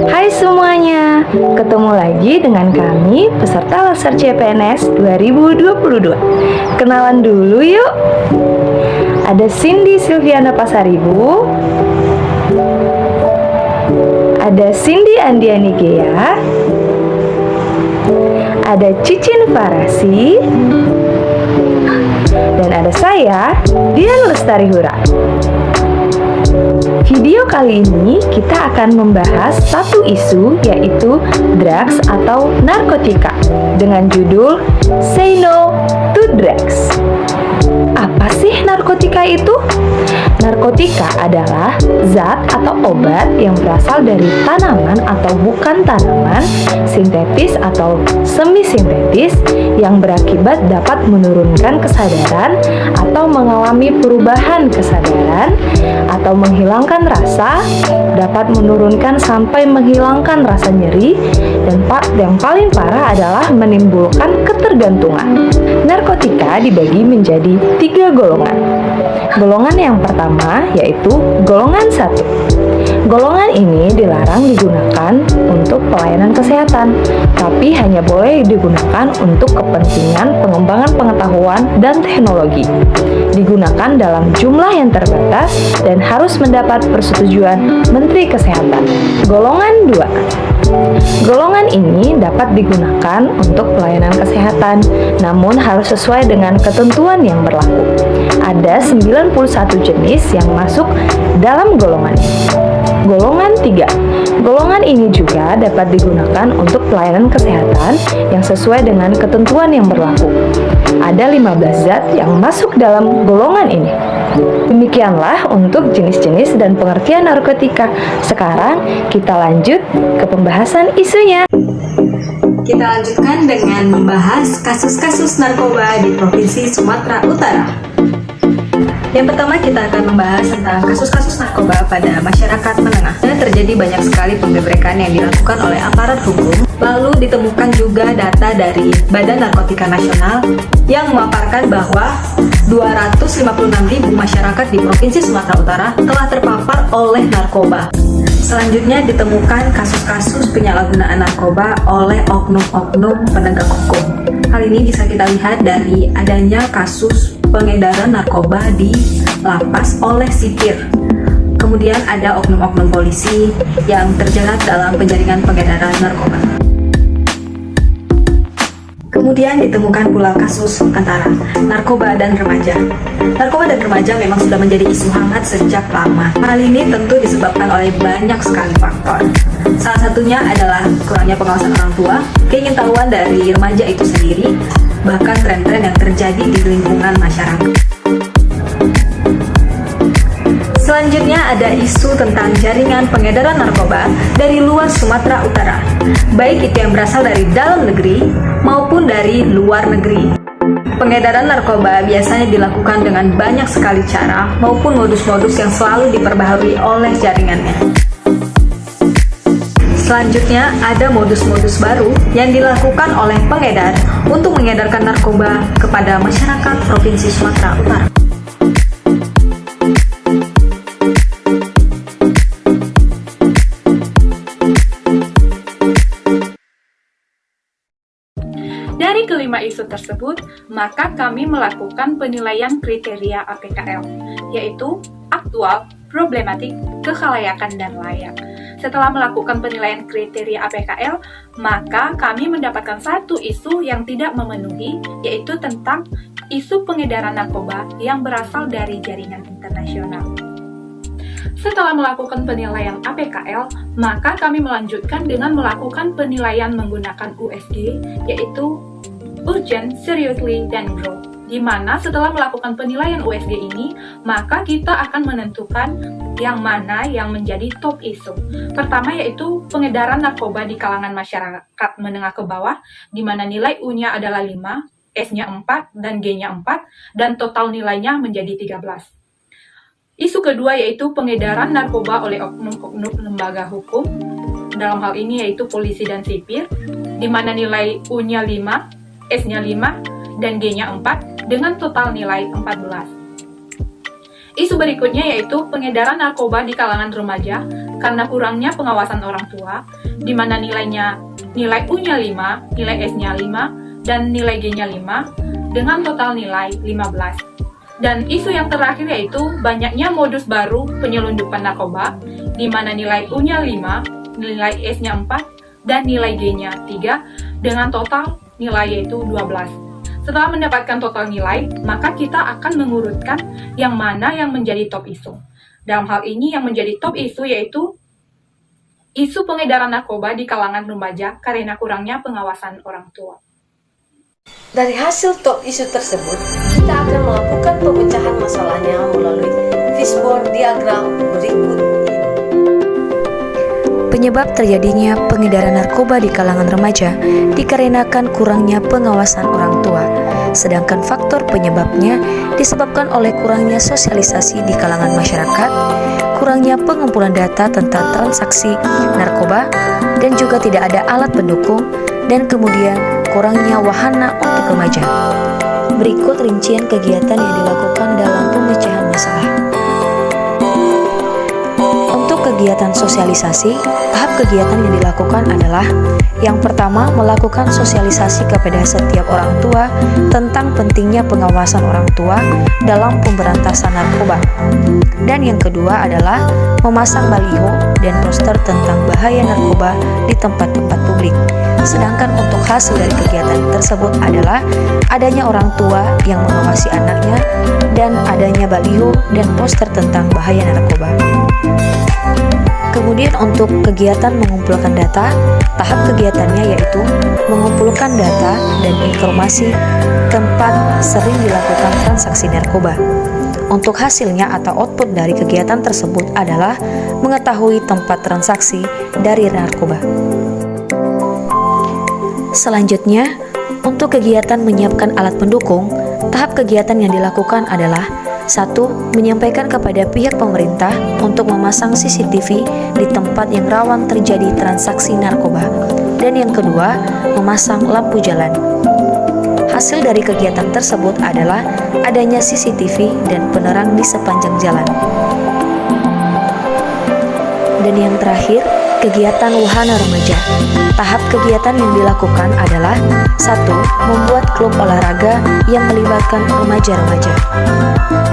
Hai semuanya, ketemu lagi dengan kami peserta Laser CPNS 2022. Kenalan dulu yuk. Ada Cindy Silviana Pasaribu, ada Cindy Andiani Gea, ada Cicin Farasi, dan ada saya, Dian Lestari Hura. Video kali ini kita akan membahas satu isu, yaitu drugs atau narkotika, dengan judul Say No to Drugs. Apa sih narkotika itu? Narkotika adalah zat atau obat yang berasal dari tanaman atau bukan tanaman, sintetis atau semi-sintetis, yang berakibat dapat menurunkan kesadaran atau mengalami perubahan kesadaran, atau menghilangkan rasa, dapat menurunkan sampai menghilangkan rasa nyeri, dan yang paling parah adalah menimbulkan ketergantungan. Narkotika dibagi menjadi 3 golongan. Golongan yang pertama yaitu golongan 1. Golongan ini dilarang digunakan untuk pelayanan kesehatan, tapi hanya boleh digunakan untuk kepentingan pengembangan pengetahuan dan teknologi. Digunakan dalam jumlah yang terbatas dan harus mendapat persetujuan Menteri Kesehatan. Golongan 2. Golongan ini dapat digunakan untuk pelayanan kesehatan, namun harus sesuai dengan ketentuan yang berlaku. Ada 91 jenis yang masuk dalam golongan ini. Golongan 3. Golongan ini juga dapat digunakan untuk pelayanan kesehatan yang sesuai dengan ketentuan yang berlaku. Ada 15 zat yang masuk dalam golongan ini. Demikianlah untuk jenis-jenis dan pengertian narkotika. Sekarang kita lanjut ke pembahasan isunya. Kita lanjutkan dengan membahas kasus-kasus narkoba di Provinsi Sumatera Utara. Yang pertama kita akan membahas tentang kasus-kasus narkoba pada masyarakat menengah. Terjadi banyak sekali penggebrekan yang dilakukan oleh aparat hukum. Lalu ditemukan juga data dari Badan Narkotika Nasional yang memaparkan bahwa 256.000 masyarakat di Provinsi Sumatera Utara telah terpapar oleh narkoba. Selanjutnya ditemukan kasus-kasus penyalahgunaan narkoba oleh oknum-oknum penegak hukum. Hal ini bisa kita lihat dari adanya kasus pengedaran narkoba di lapas oleh sipir. Kemudian ada oknum-oknum polisi yang terjerat dalam penjaringan pengedaran narkoba. Kemudian ditemukan pula kasus antara narkoba dan remaja. Narkoba dan remaja memang sudah menjadi isu hangat sejak lama. Hal ini tentu disebabkan oleh banyak sekali faktor. Salah satunya adalah kurangnya pengawasan orang tua, keingintahuan dari remaja itu sendiri, bahkan tren-tren yang terjadi di lingkungan masyarakat. Selanjutnya ada isu tentang jaringan pengedaran narkoba dari luar Sumatera Utara, baik itu yang berasal dari dalam negeri maupun dari luar negeri. Pengedaran narkoba biasanya dilakukan dengan banyak sekali cara maupun modus-modus yang selalu diperbaharui oleh jaringannya. Selanjutnya ada modus-modus baru yang dilakukan oleh pengedar untuk mengedarkan narkoba kepada masyarakat Provinsi Sumatera Utara. Dari kelima isu tersebut, maka kami melakukan penilaian kriteria APKL, yaitu aktual, problematik, kekhalayakan, dan layak. Setelah melakukan penilaian kriteria APKL, maka kami mendapatkan satu isu yang tidak memenuhi, yaitu tentang isu pengedaran narkoba yang berasal dari jaringan internasional. Setelah melakukan penilaian APKL, maka kami melanjutkan dengan melakukan penilaian menggunakan USG, yaitu Urgent, Seriously, dan Grow. Di mana setelah melakukan penilaian USG ini, maka kita akan menentukan yang mana yang menjadi top isu. Pertama yaitu pengedaran narkoba di kalangan masyarakat menengah ke bawah, di mana nilai U-nya adalah 5, S-nya 4, dan G-nya 4, dan total nilainya menjadi 13. Isu kedua yaitu pengedaran narkoba oleh oknum-oknum lembaga hukum, dalam hal ini yaitu polisi dan sipir, di mana nilai U-nya 5, S-nya 5, dan G-nya 4, dengan total nilai 14. Isu berikutnya yaitu pengedaran narkoba di kalangan remaja, karena kurangnya pengawasan orang tua, di mana nilai U-nya 5, nilai S-nya 5, dan nilai G-nya 5, dengan total nilai 15. Dan isu yang terakhir yaitu banyaknya modus baru penyelundupan narkoba, di mana nilai U-nya 5, nilai S-nya 4, dan nilai G-nya 3, dengan total nilai yaitu 12. Setelah mendapatkan total nilai, maka kita akan mengurutkan yang mana yang menjadi top isu. Dalam hal ini yang menjadi top isu yaitu isu pengedaran narkoba di kalangan remaja karena kurangnya pengawasan orang tua. Dari hasil top isu tersebut, kita akan melakukan pemecahan masalahnya melalui fishbone diagram berikut ini. Penyebab terjadinya pengedaran narkoba di kalangan remaja dikarenakan kurangnya pengawasan orang tua, sedangkan faktor penyebabnya disebabkan oleh kurangnya sosialisasi di kalangan masyarakat, kurangnya pengumpulan data tentang transaksi narkoba, dan juga tidak ada alat pendukung, dan kemudian kurangnya wahana untuk remaja. Berikut rincian kegiatan yang dilakukan dalam pemecahan masalah. Untuk kegiatan sosialisasi, tahap kegiatan yang dilakukan adalah yang pertama, melakukan sosialisasi kepada setiap orang tua tentang pentingnya pengawasan orang tua dalam pemberantasan narkoba. Dan yang kedua adalah memasang baliho dan poster tentang bahaya narkoba di tempat-tempat publik. Sedangkan untuk hasil dari kegiatan tersebut adalah adanya orang tua yang mengawasi anaknya dan adanya baliho dan poster tentang bahaya narkoba. Kemudian untuk kegiatan mengumpulkan data, tahap kegiatannya yaitu mengumpulkan data dan informasi tempat sering dilakukan transaksi narkoba. Untuk hasilnya atau output dari kegiatan tersebut adalah mengetahui tempat transaksi dari narkoba. Selanjutnya, untuk kegiatan menyiapkan alat pendukung, tahap kegiatan yang dilakukan adalah 1. Menyampaikan kepada pihak pemerintah untuk memasang CCTV di tempat yang rawan terjadi transaksi narkoba. Dan yang kedua, memasang lampu jalan. Hasil dari kegiatan tersebut adalah adanya CCTV dan penerang di sepanjang jalan. Dan yang terakhir, kegiatan wahana remaja. Tahap kegiatan yang dilakukan adalah 1. Membuat klub olahraga yang melibatkan remaja-remaja.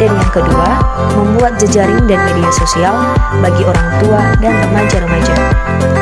Dan yang kedua, membuat jejaring dan media sosial bagi orang tua dan remaja-remaja.